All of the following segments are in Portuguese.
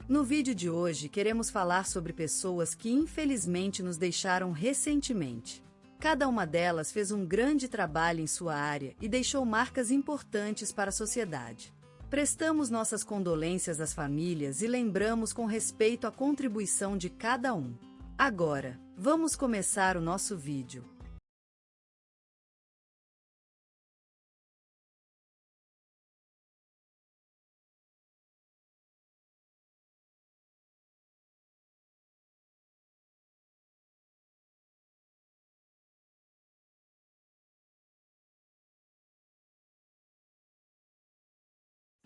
No vídeo de hoje queremos falar sobre pessoas que infelizmente nos deixaram recentemente. Cada uma delas fez um grande trabalho em sua área e deixou marcas importantes para a sociedade. Prestamos nossas condolências às famílias e lembramos com respeito a contribuição de cada um. Agora, vamos começar o nosso vídeo.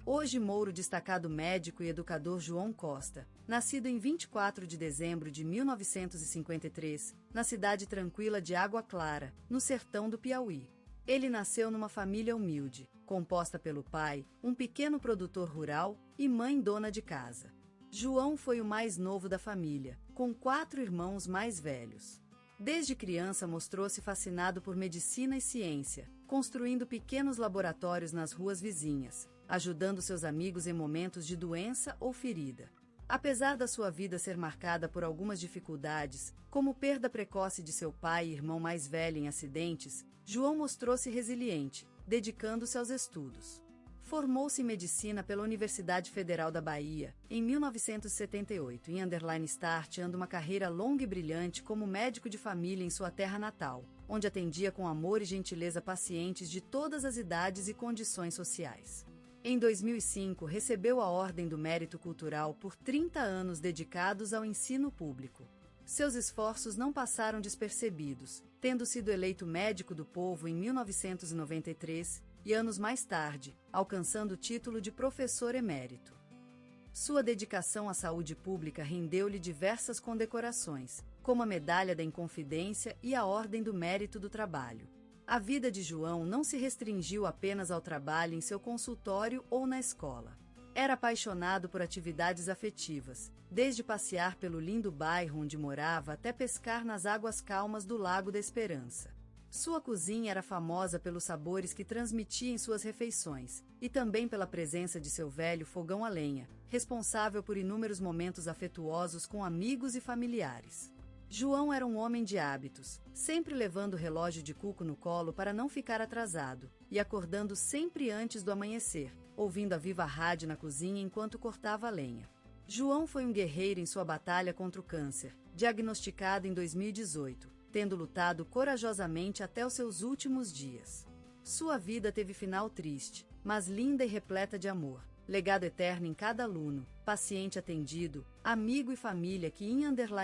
Hoje Mouro, destacado médico e educador João Costa, nascido em 24 de dezembro de 1953, na cidade tranquila de Água Clara, no sertão do Piauí. Ele nasceu numa família humilde, composta pelo pai, um pequeno produtor rural, e mãe dona de casa. João foi o mais novo da família, com 4 irmãos mais velhos. Desde criança mostrou-se fascinado por medicina e ciência, construindo pequenos laboratórios nas ruas vizinhas, ajudando seus amigos em momentos de doença ou ferida. Apesar da sua vida ser marcada por algumas dificuldades, como perda precoce de seu pai e irmão mais velho em acidentes, João mostrou-se resiliente, dedicando-se aos estudos. Formou-se em medicina pela Universidade Federal da Bahia, em 1978, em ando uma carreira longa e brilhante como médico de família em sua terra natal, onde atendia com amor e gentileza pacientes de todas as idades e condições sociais. Em 2005, recebeu a Ordem do Mérito Cultural por 30 anos dedicados ao ensino público. Seus esforços não passaram despercebidos, tendo sido eleito médico do povo em 1993 e anos mais tarde, alcançando o título de professor emérito. Sua dedicação à saúde pública rendeu-lhe diversas condecorações, como a Medalha da Inconfidência e a Ordem do Mérito do Trabalho. A vida de João não se restringiu apenas ao trabalho em seu consultório ou na escola. Era apaixonado por atividades afetivas, desde passear pelo lindo bairro onde morava até pescar nas águas calmas do Lago da Esperança. Sua cozinha era famosa pelos sabores que transmitia em suas refeições, e também pela presença de seu velho fogão a lenha, responsável por inúmeros momentos afetuosos com amigos e familiares. João era um homem de hábitos, sempre levando o relógio de cuco no colo para não ficar atrasado, e acordando sempre antes do amanhecer, ouvindo a viva rádio na cozinha enquanto cortava a lenha. João foi um guerreiro em sua batalha contra o câncer, diagnosticado em 2018, tendo lutado corajosamente até os seus últimos dias. Sua vida teve final triste, mas linda e repleta de amor. Legado eterno em cada aluno, paciente atendido, amigo e família que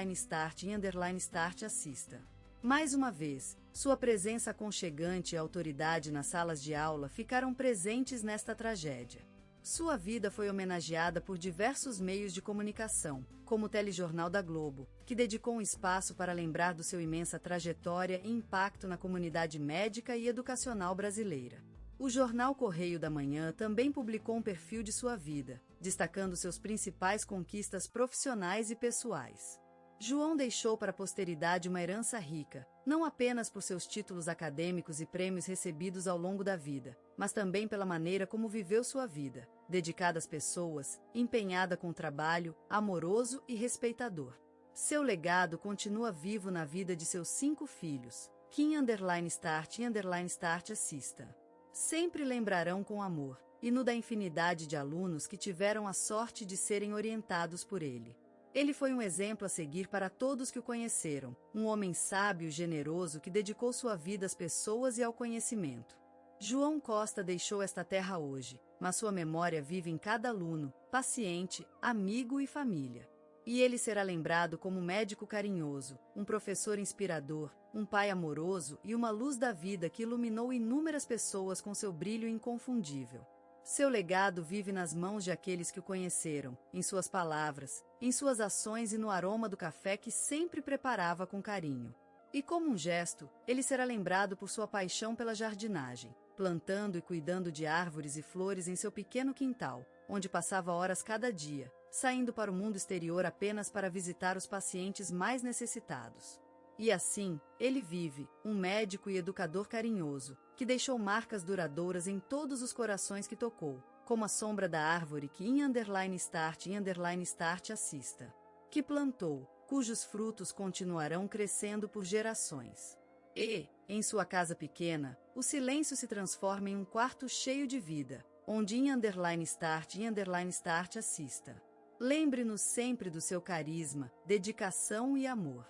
_start assista. Mais uma vez, sua presença aconchegante e autoridade nas salas de aula ficaram presentes nesta tragédia. Sua vida foi homenageada por diversos meios de comunicação, como o Telejornal da Globo, que dedicou um espaço para lembrar do seu imensa trajetória e impacto na comunidade médica e educacional brasileira. O jornal Correio da Manhã também publicou um perfil de sua vida, destacando seus principais conquistas profissionais e pessoais. João deixou para a posteridade uma herança rica, não apenas por seus títulos acadêmicos e prêmios recebidos ao longo da vida, mas também pela maneira como viveu sua vida, dedicada às pessoas, empenhada com trabalho, amoroso e respeitador. Seu legado continua vivo na vida de seus 5 filhos, _start assista. Sempre lembrarão com amor, e no da infinidade de alunos que tiveram a sorte de serem orientados por ele. Ele foi um exemplo a seguir para todos que o conheceram, um homem sábio e generoso que dedicou sua vida às pessoas e ao conhecimento. João Costa deixou esta terra hoje, mas sua memória vive em cada aluno, paciente, amigo e família. E ele será lembrado como um médico carinhoso, um professor inspirador, um pai amoroso e uma luz da vida que iluminou inúmeras pessoas com seu brilho inconfundível. Seu legado vive nas mãos de aqueles que o conheceram, em suas palavras, em suas ações e no aroma do café que sempre preparava com carinho. E como um gesto, ele será lembrado por sua paixão pela jardinagem, plantando e cuidando de árvores e flores em seu pequeno quintal, onde passava horas cada dia, saindo para o mundo exterior apenas para visitar os pacientes mais necessitados. E assim, ele vive, um médico e educador carinhoso, que deixou marcas duradouras em todos os corações que tocou, como a sombra da árvore que _start assista. Que plantou, cujos frutos continuarão crescendo por gerações. E, em sua casa pequena, o silêncio se transforma em um quarto cheio de vida, onde _start assista. Lembre-nos sempre do seu carisma, dedicação e amor.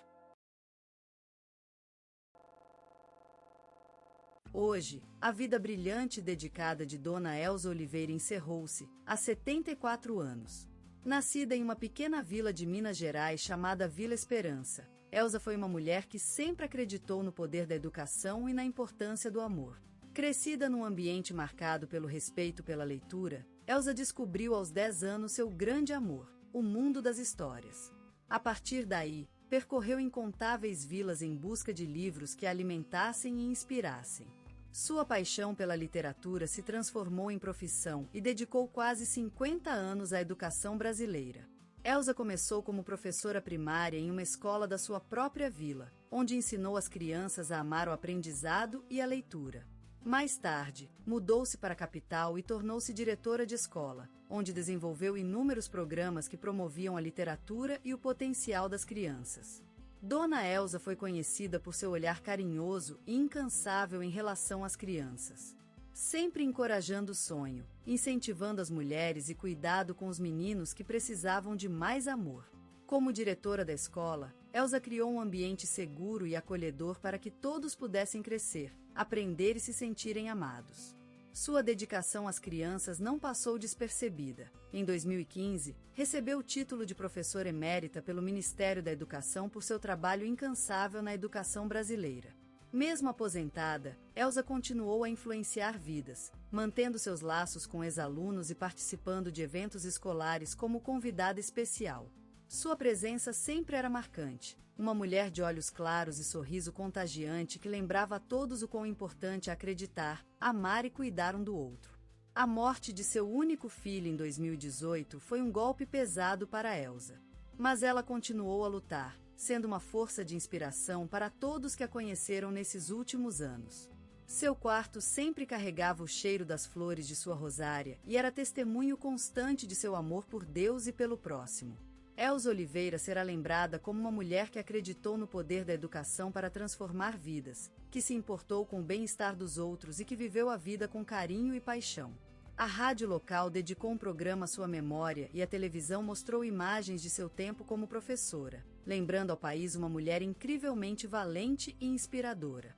Hoje, a vida brilhante e dedicada de Dona Elza Oliveira encerrou-se, há 74 anos. Nascida em uma pequena vila de Minas Gerais chamada Vila Esperança, Elza foi uma mulher que sempre acreditou no poder da educação e na importância do amor. Crescida num ambiente marcado pelo respeito pela leitura, Elza descobriu aos 10 anos seu grande amor, o mundo das histórias. A partir daí, percorreu incontáveis vilas em busca de livros que a alimentassem e inspirassem. Sua paixão pela literatura se transformou em profissão e dedicou quase 50 anos à educação brasileira. Elza começou como professora primária em uma escola da sua própria vila, onde ensinou as crianças a amar o aprendizado e a leitura. Mais tarde, mudou-se para a capital e tornou-se diretora de escola, onde desenvolveu inúmeros programas que promoviam a literatura e o potencial das crianças. Dona Elza foi conhecida por seu olhar carinhoso e incansável em relação às crianças. Sempre encorajando o sonho, incentivando as mulheres e cuidado com os meninos que precisavam de mais amor. Como diretora da escola, Elza criou um ambiente seguro e acolhedor para que todos pudessem crescer, aprender e se sentirem amados. Sua dedicação às crianças não passou despercebida. Em 2015, recebeu o título de professora emérita pelo Ministério da Educação por seu trabalho incansável na educação brasileira. Mesmo aposentada, Elza continuou a influenciar vidas, mantendo seus laços com ex-alunos e participando de eventos escolares como convidada especial. Sua presença sempre era marcante, uma mulher de olhos claros e sorriso contagiante que lembrava a todos o quão importante é acreditar, amar e cuidar um do outro. A morte de seu único filho em 2018 foi um golpe pesado para Elza. Mas ela continuou a lutar, sendo uma força de inspiração para todos que a conheceram nesses últimos anos. Seu quarto sempre carregava o cheiro das flores de sua rosária e era testemunho constante de seu amor por Deus e pelo próximo. Elza Oliveira será lembrada como uma mulher que acreditou no poder da educação para transformar vidas, que se importou com o bem-estar dos outros e que viveu a vida com carinho e paixão. A rádio local dedicou um programa à sua memória e a televisão mostrou imagens de seu tempo como professora, lembrando ao país uma mulher incrivelmente valente e inspiradora.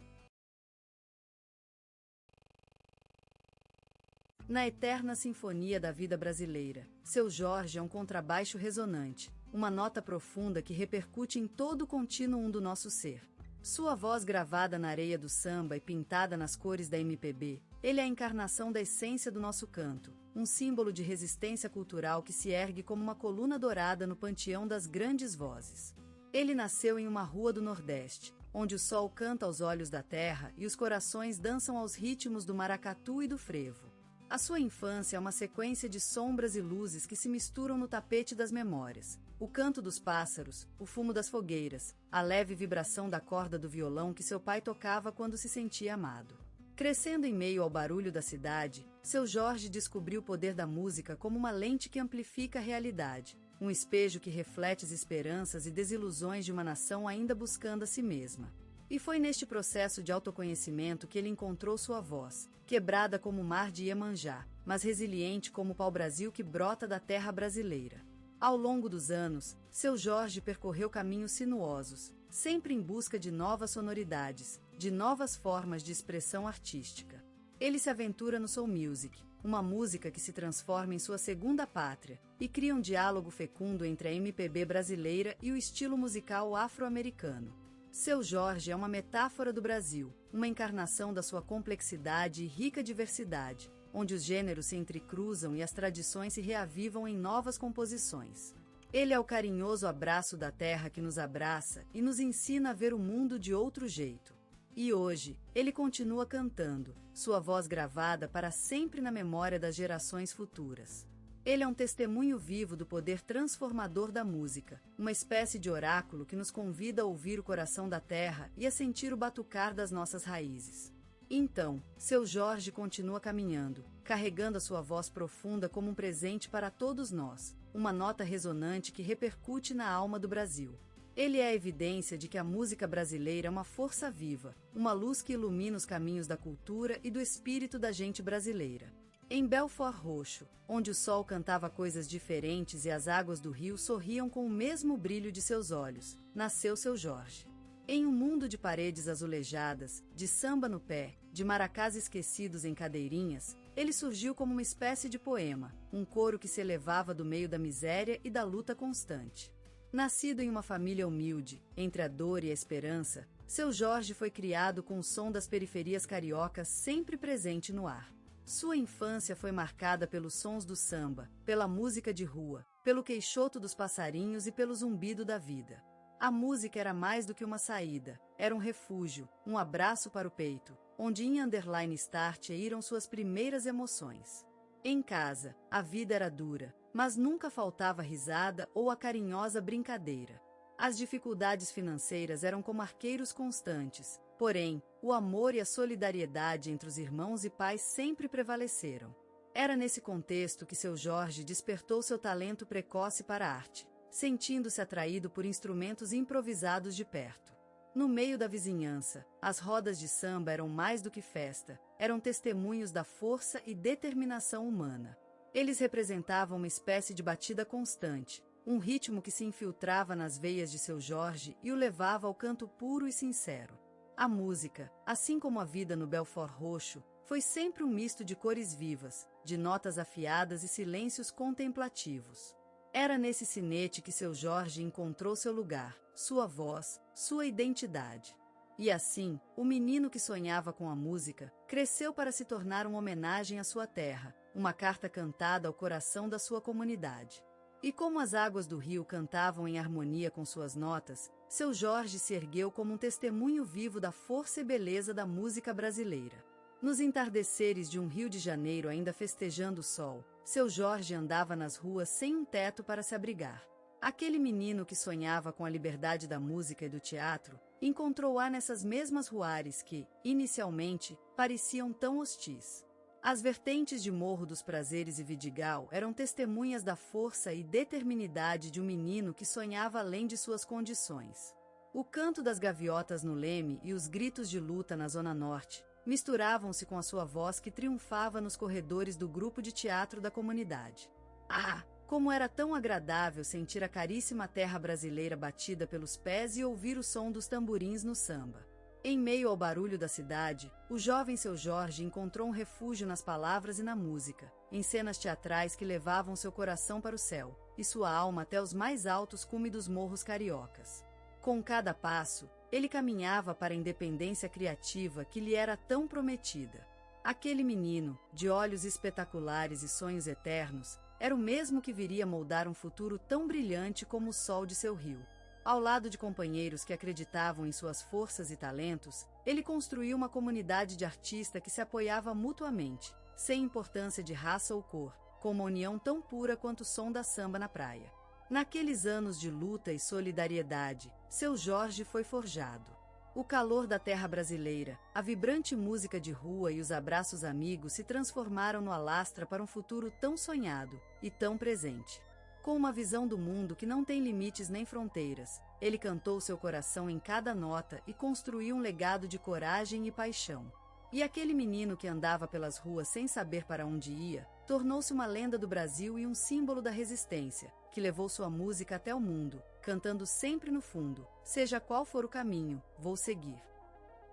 Na eterna sinfonia da vida brasileira, Seu Jorge é um contrabaixo ressonante, uma nota profunda que repercute em todo o contínuo do nosso ser. Sua voz gravada na areia do samba e pintada nas cores da MPB, ele é a encarnação da essência do nosso canto, um símbolo de resistência cultural que se ergue como uma coluna dourada no panteão das grandes vozes. Ele nasceu em uma rua do Nordeste, onde o sol canta aos olhos da terra e os corações dançam aos ritmos do maracatu e do frevo. A sua infância é uma sequência de sombras e luzes que se misturam no tapete das memórias. O canto dos pássaros, o fumo das fogueiras, a leve vibração da corda do violão que seu pai tocava quando se sentia amado. Crescendo em meio ao barulho da cidade, Seu Jorge descobriu o poder da música como uma lente que amplifica a realidade, um espejo que reflete as esperanças e desilusões de uma nação ainda buscando a si mesma. E foi neste processo de autoconhecimento que ele encontrou sua voz, quebrada como o mar de Iemanjá, mas resiliente como o pau-brasil que brota da terra brasileira. Ao longo dos anos, Seu Jorge percorreu caminhos sinuosos, sempre em busca de novas sonoridades, de novas formas de expressão artística. Ele se aventura no soul music, uma música que se transforma em sua segunda pátria, e cria um diálogo fecundo entre a MPB brasileira e o estilo musical afro-americano. Seu Jorge é uma metáfora do Brasil, uma encarnação da sua complexidade e rica diversidade, onde os gêneros se entrecruzam e as tradições se reavivam em novas composições. Ele é o carinhoso abraço da terra que nos abraça e nos ensina a ver o mundo de outro jeito. E hoje, ele continua cantando, sua voz gravada para sempre na memória das gerações futuras. Ele é um testemunho vivo do poder transformador da música, uma espécie de oráculo que nos convida a ouvir o coração da terra e a sentir o batucar das nossas raízes. Então, Seu Jorge continua caminhando, carregando a sua voz profunda como um presente para todos nós, uma nota ressonante que repercute na alma do Brasil. Ele é a evidência de que a música brasileira é uma força viva, uma luz que ilumina os caminhos da cultura e do espírito da gente brasileira. Em Belford Roxo, onde o sol cantava coisas diferentes e as águas do rio sorriam com o mesmo brilho de seus olhos, nasceu Seu Jorge. Em um mundo de paredes azulejadas, de samba no pé, de maracás esquecidos em cadeirinhas, ele surgiu como uma espécie de poema, um coro que se elevava do meio da miséria e da luta constante. Nascido em uma família humilde, entre a dor e a esperança, Seu Jorge foi criado com o som das periferias cariocas sempre presente no ar. Sua infância foi marcada pelos sons do samba, pela música de rua, pelo queixoto dos passarinhos e pelo zumbido da vida. A música era mais do que uma saída, era um refúgio, um abraço para o peito, onde em underline start iram suas primeiras emoções. Em casa, a vida era dura, mas nunca faltava risada ou a carinhosa brincadeira. As dificuldades financeiras eram como arqueiros constantes, porém, o amor e a solidariedade entre os irmãos e pais sempre prevaleceram. Era nesse contexto que Seu Jorge despertou seu talento precoce para a arte, sentindo-se atraído por instrumentos improvisados de perto. No meio da vizinhança, as rodas de samba eram mais do que festa, eram testemunhos da força e determinação humana. Eles representavam uma espécie de batida constante, um ritmo que se infiltrava nas veias de Seu Jorge e o levava ao canto puro e sincero. A música, assim como a vida no Belford Roxo, foi sempre um misto de cores vivas, de notas afiadas e silêncios contemplativos. Era nesse sinete que Seu Jorge encontrou seu lugar, sua voz, sua identidade. E assim, o menino que sonhava com a música, cresceu para se tornar uma homenagem à sua terra, uma carta cantada ao coração da sua comunidade. E como as águas do rio cantavam em harmonia com suas notas, Seu Jorge se ergueu como um testemunho vivo da força e beleza da música brasileira. Nos entardeceres de um Rio de Janeiro ainda festejando o sol, Seu Jorge andava nas ruas sem um teto para se abrigar. Aquele menino que sonhava com a liberdade da música e do teatro, encontrou-a nessas mesmas ruares que, inicialmente, pareciam tão hostis. As vertentes de Morro dos Prazeres e Vidigal eram testemunhas da força e determinidade de um menino que sonhava além de suas condições. O canto das gaviotas no Leme e os gritos de luta na Zona Norte misturavam-se com a sua voz que triunfava nos corredores do grupo de teatro da comunidade. Ah, como era tão agradável sentir a caríssima terra brasileira batida pelos pés e ouvir o som dos tamborins no samba. Em meio ao barulho da cidade, o jovem Seu Jorge encontrou um refúgio nas palavras e na música, em cenas teatrais que levavam seu coração para o céu, e sua alma até os mais altos cumes dos morros cariocas. Com cada passo, ele caminhava para a independência criativa que lhe era tão prometida. Aquele menino, de olhos espetaculares e sonhos eternos, era o mesmo que viria moldar um futuro tão brilhante como o sol de seu rio. Ao lado de companheiros que acreditavam em suas forças e talentos, ele construiu uma comunidade de artistas que se apoiava mutuamente, sem importância de raça ou cor, com uma união tão pura quanto o som da samba na praia. Naqueles anos de luta e solidariedade, Seu Jorge foi forjado. O calor da terra brasileira, a vibrante música de rua e os abraços amigos se transformaram no alastra para um futuro tão sonhado e tão presente. Com uma visão do mundo que não tem limites nem fronteiras, ele cantou seu coração em cada nota e construiu um legado de coragem e paixão. E aquele menino que andava pelas ruas sem saber para onde ia, tornou-se uma lenda do Brasil e um símbolo da resistência, que levou sua música até o mundo, cantando sempre no fundo: seja qual for o caminho, vou seguir.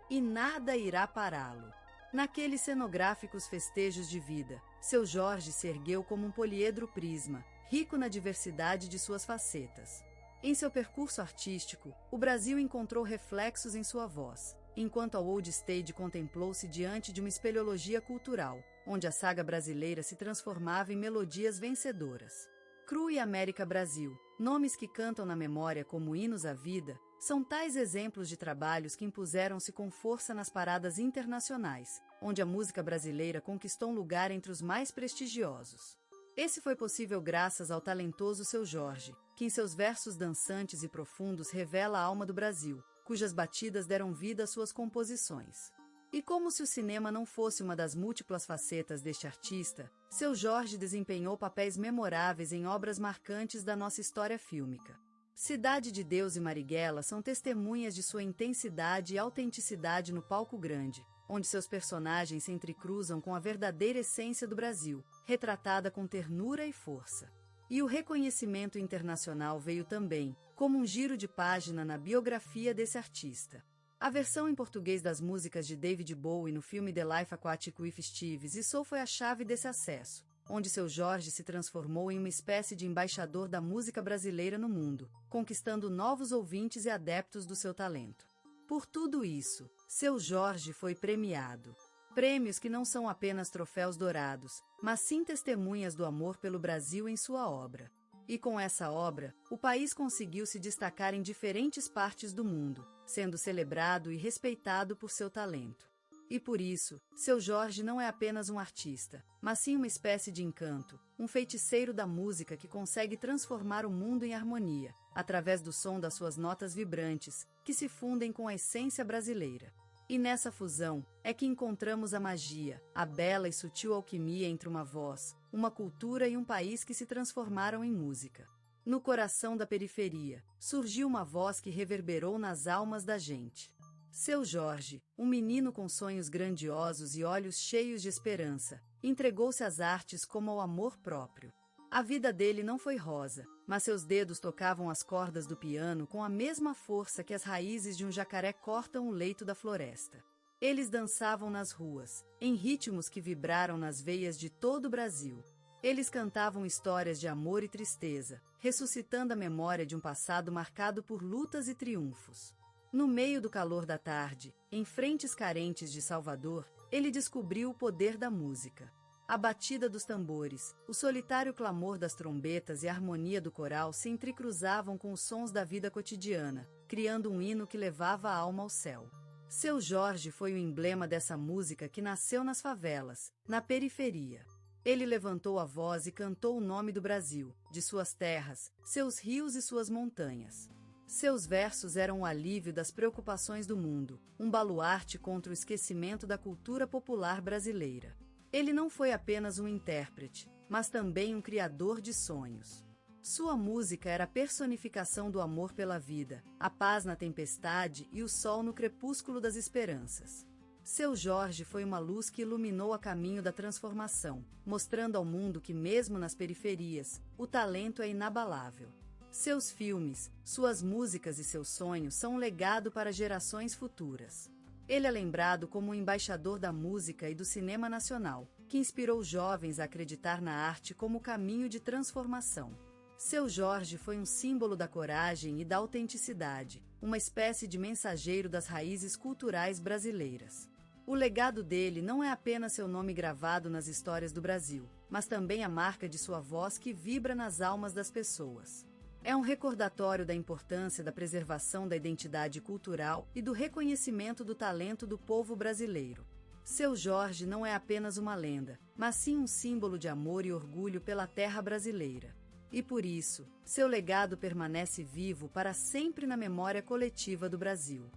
E nada irá pará-lo. Naqueles cenográficos festejos de vida, Seu Jorge se ergueu como um poliedro prisma, rico na diversidade de suas facetas. Em seu percurso artístico, o Brasil encontrou reflexos em sua voz, enquanto a Old Stage contemplou-se diante de uma espeleologia cultural, onde a saga brasileira se transformava em melodias vencedoras. Cru e América Brasil, nomes que cantam na memória como hinos à vida, são tais exemplos de trabalhos que impuseram-se com força nas paradas internacionais, onde a música brasileira conquistou um lugar entre os mais prestigiosos. Esse foi possível graças ao talentoso Seu Jorge, que em seus versos dançantes e profundos revela a alma do Brasil, cujas batidas deram vida às suas composições. E como se o cinema não fosse uma das múltiplas facetas deste artista, Seu Jorge desempenhou papéis memoráveis em obras marcantes da nossa história fílmica. Cidade de Deus e Marighella são testemunhas de sua intensidade e autenticidade no palco grande, onde seus personagens se entrecruzam com a verdadeira essência do Brasil, retratada com ternura e força. E o reconhecimento internacional veio também, como um giro de página na biografia desse artista. A versão em português das músicas de David Bowie no filme The Life Aquatic with Steve Zissou foi a chave desse acesso, onde Seu Jorge se transformou em uma espécie de embaixador da música brasileira no mundo, conquistando novos ouvintes e adeptos do seu talento. Por tudo isso, Seu Jorge foi premiado. Prêmios que não são apenas troféus dourados, mas sim testemunhas do amor pelo Brasil em sua obra. E com essa obra, o país conseguiu se destacar em diferentes partes do mundo, sendo celebrado e respeitado por seu talento. E por isso, Seu Jorge não é apenas um artista, mas sim uma espécie de encanto, um feiticeiro da música que consegue transformar o mundo em harmonia, através do som das suas notas vibrantes, que se fundem com a essência brasileira. E nessa fusão, é que encontramos a magia, a bela e sutil alquimia entre uma voz, uma cultura e um país que se transformaram em música. No coração da periferia, surgiu uma voz que reverberou nas almas da gente. Seu Jorge, um menino com sonhos grandiosos e olhos cheios de esperança, entregou-se às artes como ao amor próprio. A vida dele não foi rosa, mas seus dedos tocavam as cordas do piano com a mesma força que as raízes de um jacaré cortam o leito da floresta. Eles dançavam nas ruas, em ritmos que vibraram nas veias de todo o Brasil. Eles cantavam histórias de amor e tristeza, ressuscitando a memória de um passado marcado por lutas e triunfos. No meio do calor da tarde, em frentes carentes de Salvador, ele descobriu o poder da música. A batida dos tambores, o solitário clamor das trombetas e a harmonia do coral se entrecruzavam com os sons da vida cotidiana, criando um hino que levava a alma ao céu. Seu Jorge foi o emblema dessa música que nasceu nas favelas, na periferia. Ele levantou a voz e cantou o nome do Brasil, de suas terras, seus rios e suas montanhas. Seus versos eram o alívio das preocupações do mundo, um baluarte contra o esquecimento da cultura popular brasileira. Ele não foi apenas um intérprete, mas também um criador de sonhos. Sua música era a personificação do amor pela vida, a paz na tempestade e o sol no crepúsculo das esperanças. Seu Jorge foi uma luz que iluminou o caminho da transformação, mostrando ao mundo que mesmo nas periferias, o talento é inabalável. Seus filmes, suas músicas e seus sonhos são um legado para gerações futuras. Ele é lembrado como um embaixador da música e do cinema nacional, que inspirou jovens a acreditar na arte como caminho de transformação. Seu Jorge foi um símbolo da coragem e da autenticidade, uma espécie de mensageiro das raízes culturais brasileiras. O legado dele não é apenas seu nome gravado nas histórias do Brasil, mas também a marca de sua voz que vibra nas almas das pessoas. É um recordatório da importância da preservação da identidade cultural e do reconhecimento do talento do povo brasileiro. Seu Jorge não é apenas uma lenda, mas sim um símbolo de amor e orgulho pela terra brasileira. E por isso, seu legado permanece vivo para sempre na memória coletiva do Brasil.